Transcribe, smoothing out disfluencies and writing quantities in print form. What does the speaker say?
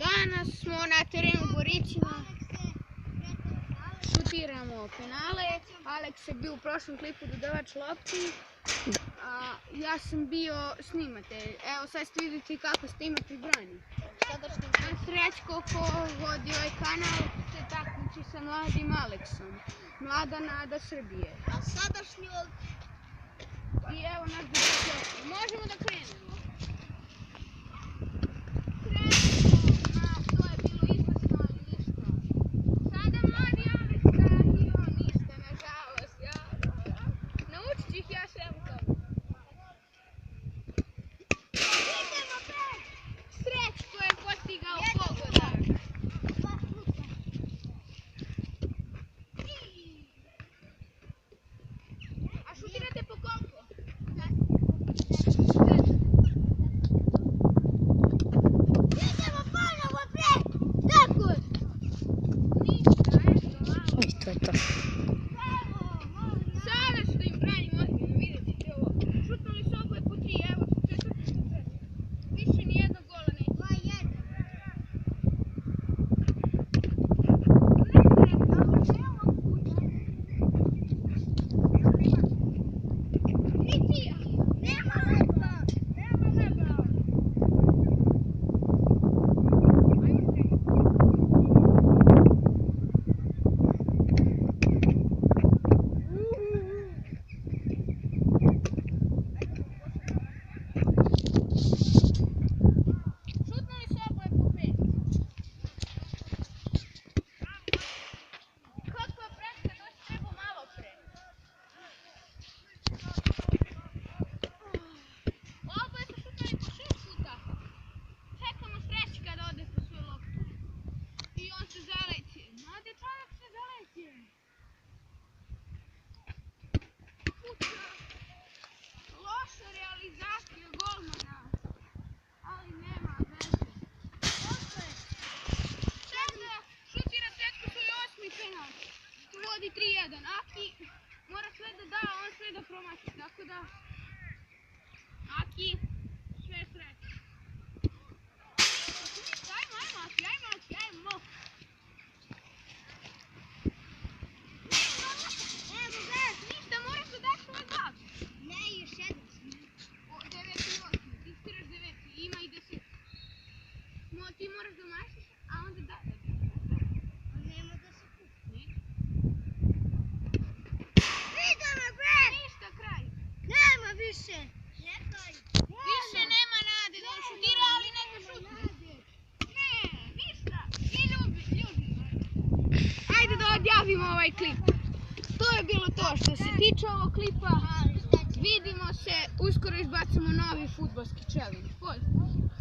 Danas smo na terenu u Borićima, šutiramo penale. Aleks je bio u prošlom klipu dodavač lopti, a ja sam bio snimatelj. Evo sad ste vidjeti kako snimatelj brani. Srećko ko vodi ovaj kanal se takmiči sa mladim Aleksom. Mlada nada Srbije. A sadašnji I evo naš dodavač. Možemo da krenemo. To je to. Sada što im branim ozbiljno, vidjet ćete ovo. Šutnuli su oboje po 3, evo su četvrti su treći. Više nijednog gola neće. 3-1, Aki mora sve da da, on sve da promaši, tako da Aki, sve sreće. Ajmo, ajmo. Ništa, moraš da daš svoj glas. Ne, još jedan. 9 i 8, ti stiraš 9, ima i 10. Ti moraš da mašiš, a onda da. Nema da se kupi. Nema više. Više nema nade da on šutira, ali neka šutne. Ne, ništa. I ljubi. Ajde da odjavimo ovaj klip. To je bilo to što se tiče ovog klipa. Vidimo se, uskoro izbacimo novi fudbalski challenge. Pozdrav.